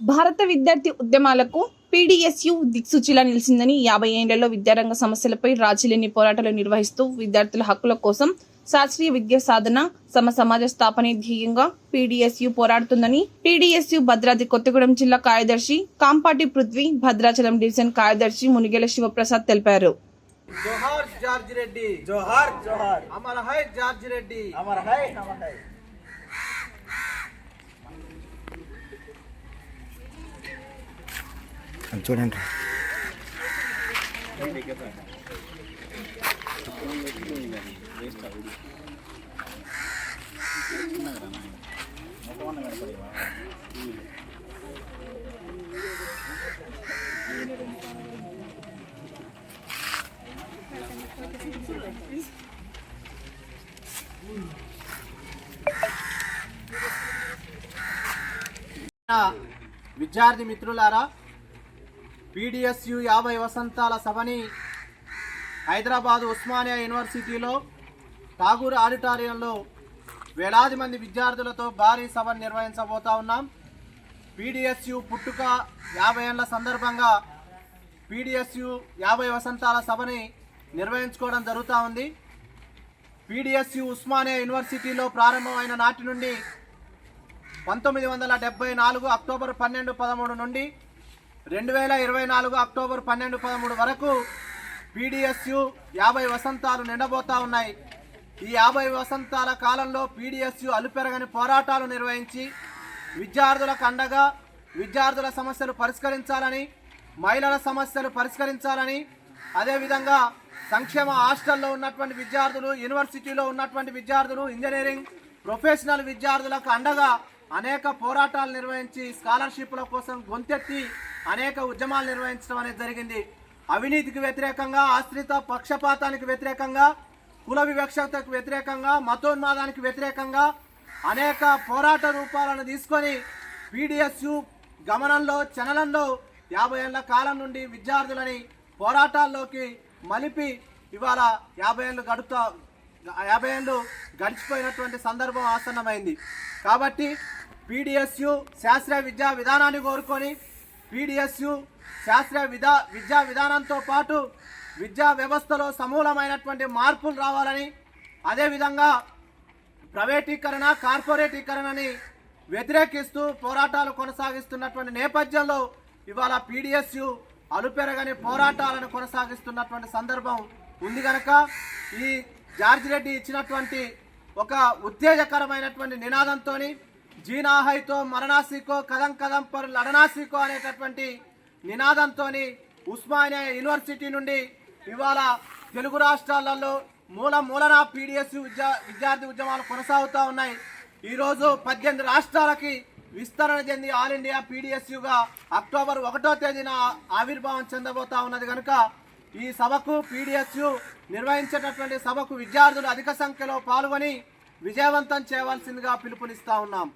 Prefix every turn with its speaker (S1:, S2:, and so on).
S1: భారత విద్యార్థి ఉద్యమాలకు పీడీఎస్యూ దిక్సూచిలా నిలిచిందని 50 ఏళ్లలో విద్యారంగ సమస్యలపై రాజీలేని పోరాటాలు నిర్వహిస్తూ విద్యార్థుల హక్కుల కోసం శాస్త్రీయ విద్యా సాధన సమాజ స్థాపనే ధ్యేయంగా పీడీఎస్యూ పోరాడుతుందని పీడీఎస్యూ భద్రాద్రి కొత్తగూడెం జిల్లా కార్యదర్శి కాంపాటి పృథ్వీ, భద్రాచలం డివిజన్ కార్యదర్శి మునిగెల శివప్రసాద్ తెలిపారు.
S2: जोहार जॉर्ज रेड्डी, जोहार जोहार, अमर है जॉर्ज रेड्डी, अमर है अमर है.
S3: చూడండి
S2: విద్యార్థి మిత్రులారా, పీడీఎస్యూ 50 వసంతాల సభని హైదరాబాద్ ఉస్మానియా యూనివర్సిటీలో ఠాగూర్ ఆడిటోరియంలో వేలాది మంది విద్యార్థులతో భారీ సభను నిర్వహించబోతా ఉన్నాం. పీడీఎస్యూ పుట్టుక 50 ఏళ్ల సందర్భంగా పీడీఎస్యూ 50 వసంతాల సభని నిర్వహించుకోవడం జరుగుతూ ఉంది. పీడీఎస్యూ ఉస్మానియా యూనివర్సిటీలో ప్రారంభమైన నాటి నుండి 1974 అక్టోబర్ 12-13 నుండి 2024 అక్టోబర్ 12-13 వరకు పీడీఎస్యూ 50 వసంతాలు నిండబోతా ఉన్నాయి. ఈ 50 వసంతాల కాలంలో పీడీఎస్యూ అలుపెరగని పోరాటాలు నిర్వహించి విద్యార్థులకు అండగా విద్యార్థుల సమస్యలు పరిష్కరించాలని, మహిళల సమస్యలు పరిష్కరించాలని, అదేవిధంగా సంక్షేమ హాస్టల్లో ఉన్నటువంటి విద్యార్థులు, యూనివర్సిటీలో ఉన్నటువంటి విద్యార్థులు, ఇంజనీరింగ్ ప్రొఫెషనల్ విద్యార్థులకు అండగా అనేక పోరాటాలు నిర్వహించి స్కాలర్షిప్ల కోసం గొంతెత్తి అనేక ఉద్యమాలు నిర్వహించడం అనేది జరిగింది. అవినీతికి వ్యతిరేకంగా, ఆశ్రిత పక్షపాతానికి వ్యతిరేకంగా, కుల వివక్షతకు వ్యతిరేకంగా, మతోన్మాదానికి వ్యతిరేకంగా అనేక పోరాట రూపాలను తీసుకొని పీడీఎస్యూ గమనంలో చలనంలో 50 ఏళ్ల కాలం నుండి విద్యార్థులని పోరాటాల్లోకి మలిపి ఇవాళ 50 ఏళ్ళు గడిచిపోయినటువంటి సందర్భం ఆసన్నమైంది. కాబట్టి పీడీఎస్యూ శాస్త్రీయ విద్యా విధానాన్ని కోరుకొని పీడీఎస్యూ శాస్త్రీయ విద్యా విధానంతో పాటు విద్యా వ్యవస్థలో సమూలమైనటువంటి మార్పులు రావాలని, అదేవిధంగా ప్రైవేటీకరణ, కార్పొరేటీకరణని వ్యతిరేకిస్తూ పోరాటాలు కొనసాగిస్తున్నటువంటి నేపథ్యంలో ఇవాళ పీడీఎస్యూ అలుపెరగని పోరాటాలను కొనసాగిస్తున్నటువంటి సందర్భం ఉంది కనుక ఈ జార్జ్ రెడ్డి ఇచ్చినటువంటి ఒక ఉత్తేజకరమైనటువంటి నినాదంతో జీనా హైతో మరణాసీకో కదం కదం పర్ లడనాసీకో అనేటటువంటి నినాదంతో ఉస్మానియా యూనివర్సిటీ నుండి ఇవాళ తెలుగు రాష్ట్రాలలో మూలన పీడీఎస్యూ విద్యార్థి ఉద్యమాలు కొనసాగుతూ ఉన్నాయి. ఈరోజు 18 రాష్ట్రాలకి విస్తరణ చెంది ఆల్ ఇండియా పీడీఎస్యూగా అక్టోబర్ 1వ తేదీన ఆవిర్భావం చెందబోతా ఉన్నది కనుక ఈ సభకు పీడీఎస్యూ నిర్వహించేటటువంటి సభకు విద్యార్థులు అధిక సంఖ్యలో పాల్గొని విజయవంతం చేయవలసిందిగా పిలుపునిస్తా ఉన్నాం.